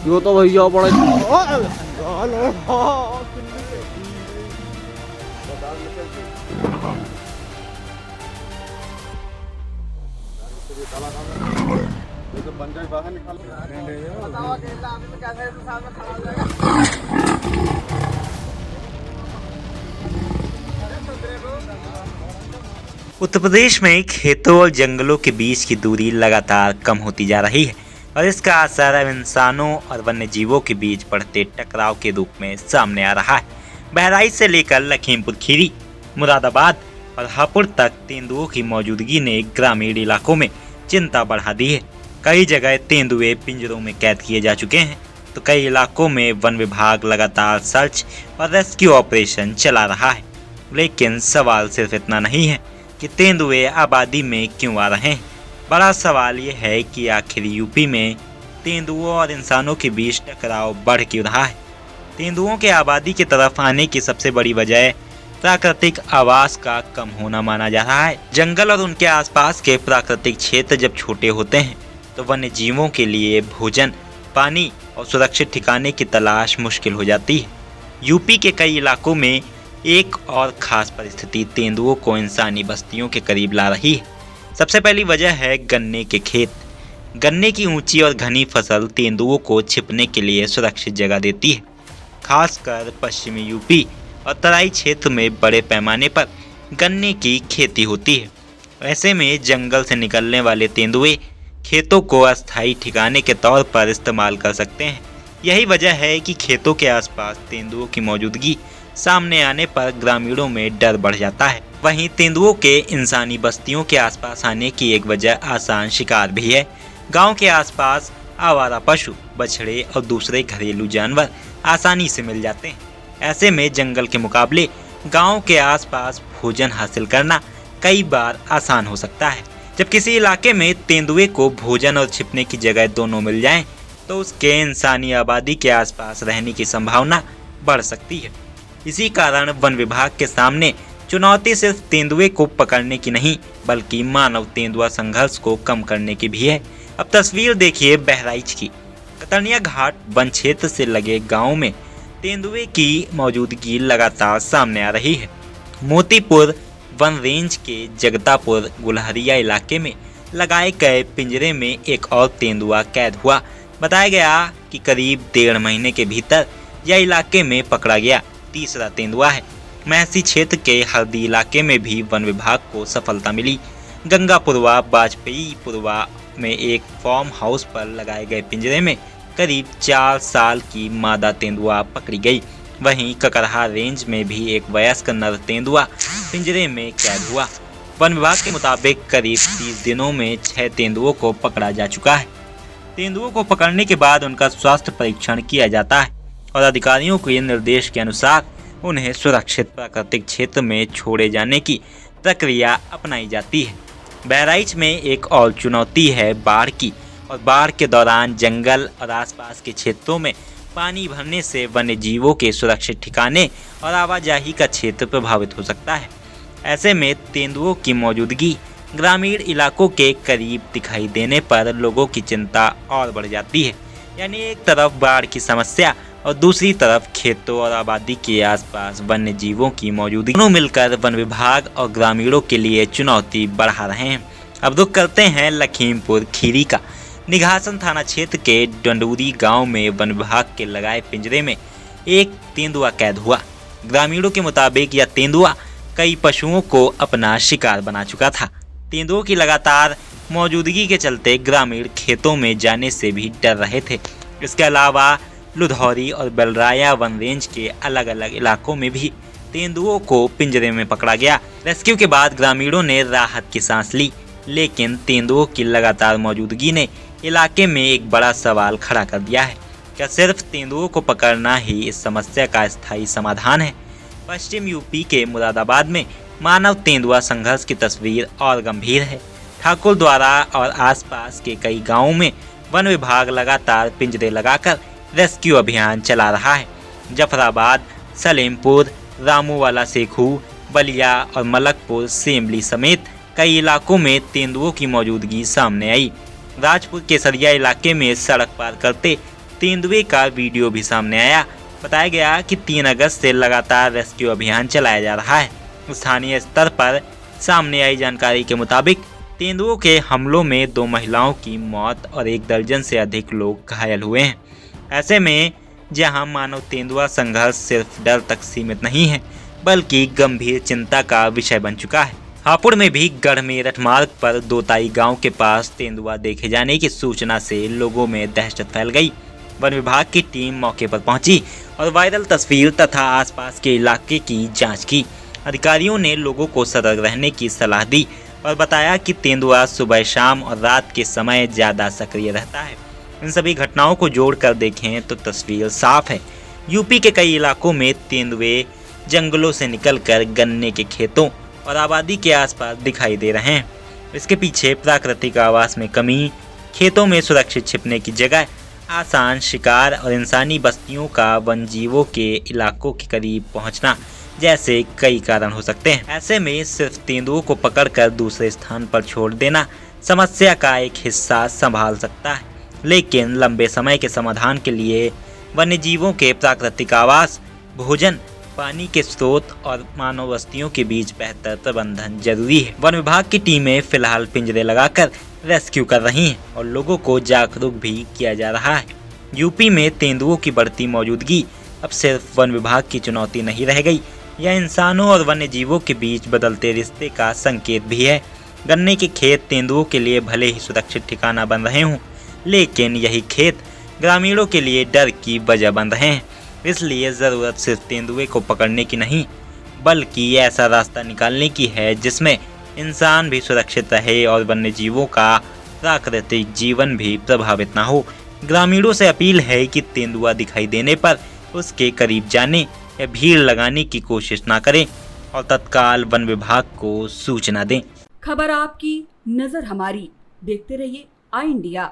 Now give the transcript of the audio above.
यो तो भैया बड़ा बाहर निकाल। उत्तर प्रदेश में खेतों और जंगलों के बीच की दूरी लगातार कम होती जा रही है और इसका असर अब इंसानों और वन्य जीवों के बीच बढ़ते टकराव के रूप में सामने आ रहा है। बहराइच से लेकर लखीमपुर खीरी, मुरादाबाद और हापुड़ तक तेंदुओं की मौजूदगी ने ग्रामीण इलाकों में चिंता बढ़ा दी है। कई जगह तेंदुए पिंजरों में कैद किए जा चुके हैं तो कई इलाकों में वन विभाग लगातार सर्च और रेस्क्यू ऑपरेशन चला रहा है। लेकिन सवाल सिर्फ इतना नहीं है कि तेंदुए आबादी में क्यों आ रहे हैं। बड़ा सवाल ये है कि आखिर यूपी में तेंदुओं और इंसानों के बीच टकराव बढ़ क्यों रहा है। तेंदुओं के आबादी की तरफ आने की सबसे बड़ी वजह प्राकृतिक आवास का कम होना माना जा रहा है। जंगल और उनके आसपास के प्राकृतिक क्षेत्र जब छोटे होते हैं तो वन्य जीवों के लिए भोजन, पानी और सुरक्षित ठिकाने की तलाश मुश्किल हो जाती है। यूपी के कई इलाकों में एक और खास परिस्थिति तेंदुओं को इंसानी बस्तियों के करीब ला रही है। सबसे पहली वजह है गन्ने के खेत। गन्ने की ऊंची और घनी फसल तेंदुओं को छिपने के लिए सुरक्षित जगह देती है। खासकर पश्चिमी यूपी और तराई क्षेत्र में बड़े पैमाने पर गन्ने की खेती होती है। ऐसे में जंगल से निकलने वाले तेंदुए खेतों को अस्थायी ठिकाने के तौर पर इस्तेमाल कर सकते हैं। यही वजह है कि खेतों के आसपास तेंदुओं की मौजूदगी सामने आने पर ग्रामीणों में डर बढ़ जाता है। वहीं तेंदुओं के इंसानी बस्तियों के आसपास आने की एक वजह आसान शिकार भी है। गांव के आसपास आवारा पशु, बछड़े और दूसरे घरेलू जानवर आसानी से मिल जाते हैं। ऐसे में जंगल के मुकाबले गांव के आसपास भोजन हासिल करना कई बार आसान हो सकता है। जब किसी इलाके में तेंदुए को भोजन और छिपने की जगह दोनों मिल जाएं, तो उसके इंसानी आबादी के आसपास रहने की संभावना बढ़ सकती है। इसी कारण वन विभाग के सामने चुनौती सिर्फ तेंदुए को पकड़ने की नहीं बल्कि मानव तेंदुआ संघर्ष को कम करने की भी है। अब तस्वीर देखिए बहराइच की। कतरनिया घाट वन क्षेत्र से लगे गांव में तेंदुए की मौजूदगी लगातार सामने आ रही है। मोतीपुर वन रेंज के जगतापुर गुलहरिया इलाके में लगाए गए पिंजरे में एक और तेंदुआ कैद हुआ। बताया गया कि करीब 1.5 महीने के भीतर यह इलाके में पकड़ा गया तीसरा तेंदुआ है। महसी क्षेत्र के हरदी इलाके में भी वन विभाग को सफलता मिली। गंगापुरवा बाजपेयीपुरवा में एक फार्म हाउस पर लगाए गए पिंजरे में करीब 4 साल की मादा तेंदुआ पकड़ी गई। वहीं ककरहा रेंज में भी एक वयस्क नर तेंदुआ पिंजरे में कैद हुआ। वन विभाग के मुताबिक करीब 30 दिनों में 6 तेंदुओं को पकड़ा जा चुका है। तेंदुओं को पकड़ने के बाद उनका स्वास्थ्य परीक्षण किया जाता है और अधिकारियों के निर्देश के अनुसार उन्हें सुरक्षित प्राकृतिक क्षेत्र में छोड़े जाने की प्रक्रिया अपनाई जाती है। बहराइच में एक और चुनौती है बाढ़ की, और बाढ़ के दौरान जंगल और आसपास के क्षेत्रों में पानी भरने से वन्य जीवों के सुरक्षित ठिकाने और आवाजाही का क्षेत्र प्रभावित हो सकता है। ऐसे में तेंदुओं की मौजूदगी ग्रामीण इलाकों के करीब दिखाई देने पर लोगों की चिंता और बढ़ जाती है। यानी एक तरफ बाढ़ की समस्या और दूसरी तरफ खेतों और आबादी के आसपास वन्य जीवों की मौजूदगी, दोनों मिलकर वन विभाग और ग्रामीणों के लिए चुनौती बढ़ा रहे हैं। अब रुख करते हैं लखीमपुर खीरी का। निघासन थाना क्षेत्र के डंडूरी गांव में वन विभाग के लगाए पिंजरे में एक तेंदुआ कैद हुआ। ग्रामीणों के मुताबिक यह तेंदुआ कई पशुओं को अपना शिकार बना चुका था। तेंदुओं की लगातार मौजूदगी के चलते ग्रामीण खेतों में जाने से भी डर रहे थे। इसके अलावा लुधौरी और बलराया वन रेंज के अलग अलग इलाकों में भी तेंदुओं को पिंजरे में पकड़ा गया। रेस्क्यू के बाद ग्रामीणों ने राहत की सांस ली, लेकिन तेंदुओं की लगातार मौजूदगी ने इलाके में एक बड़ा सवाल खड़ा कर दिया है। क्या सिर्फ तेंदुओं को पकड़ना ही इस समस्या का स्थायी समाधान है? पश्चिम यूपी के मुरादाबाद में मानव तेंदुआ संघर्ष की तस्वीर और गंभीर है। ठाकुर द्वारा और आसपास के कई गांवों में वन विभाग लगातार पिंजरे लगाकर रेस्क्यू अभियान चला रहा है। जफराबाद, सलेमपुर, रामूवाला सेखू, बलिया और मलकपुर सेमली समेत कई इलाकों में तेंदुओं की मौजूदगी सामने आई। राजपुर केसरिया इलाके में सड़क पार करते तेंदुए का वीडियो भी सामने आया। बताया गया कि 3 अगस्त से लगातार रेस्क्यू अभियान चलाया जा रहा है। स्थानीय स्तर पर सामने आई जानकारी के मुताबिक तेंदुओं के हमलों में 2 महिलाओं की मौत और 1 दर्जन से अधिक लोग घायल हुए हैं। ऐसे में जहां मानव तेंदुआ संघर्ष सिर्फ डर तक सीमित नहीं है बल्कि गंभीर चिंता का विषय बन चुका है। हापुड़ में भी गढ़ मेरठ मार्ग पर दोताई गांव के पास तेंदुआ देखे जाने की सूचना से लोगों में दहशत फैल गई। वन विभाग की टीम मौके पर पहुंची और वायरल तस्वीर तथा आसपास के इलाके की जांच की। अधिकारियों ने लोगों को सतर्क रहने की सलाह दी और बताया कि तेंदुआ सुबह, शाम और रात के समय ज़्यादा सक्रिय रहता है। इन सभी घटनाओं को जोड़कर देखें तो तस्वीर साफ है। यूपी के कई इलाकों में तेंदुए जंगलों से निकलकर गन्ने के खेतों और आबादी के आसपास दिखाई दे रहे हैं। इसके पीछे प्राकृतिक आवास में कमी, खेतों में सुरक्षित छिपने की जगह, आसान शिकार और इंसानी बस्तियों का वन जीवों के इलाकों के करीब पहुंचना जैसे कई कारण हो सकते हैं। ऐसे में सिर्फ तेंदुओं को पकड़कर दूसरे स्थान पर छोड़ देना समस्या का एक हिस्सा संभाल सकता है, लेकिन लंबे समय के समाधान के लिए वन्य जीवों के प्राकृतिक आवास, भोजन, पानी के स्रोत और मानव बस्तियों के बीच बेहतर प्रबंधन जरूरी है। वन विभाग की टीमें फिलहाल पिंजरे लगाकर रेस्क्यू कर रही हैं और लोगों को जागरूक भी किया जा रहा है। यूपी में तेंदुओं की बढ़ती मौजूदगी अब सिर्फ वन विभाग की चुनौती नहीं रह गई, यह इंसानों और वन्य जीवों के बीच बदलते रिश्ते का संकेत भी है। गन्ने के खेत तेंदुओं के लिए भले ही सुरक्षित ठिकाना बन रहे हों, लेकिन यही खेत ग्रामीणों के लिए डर की वजह बन रहे हैं। इसलिए ज़रूरत सिर्फ तेंदुए को पकड़ने की नहीं बल्कि ऐसा रास्ता निकालने की है जिसमें इंसान भी सुरक्षित रहे और वन्य जीवों का प्राकृतिक जीवन भी प्रभावित ना हो। ग्रामीणों से अपील है कि तेंदुआ दिखाई देने पर उसके करीब जाने या भीड़ लगाने की कोशिश ना करें और तत्काल वन विभाग को सूचना दें। खबर आपकी, नजर हमारी। देखते रहिए आई इंडिया।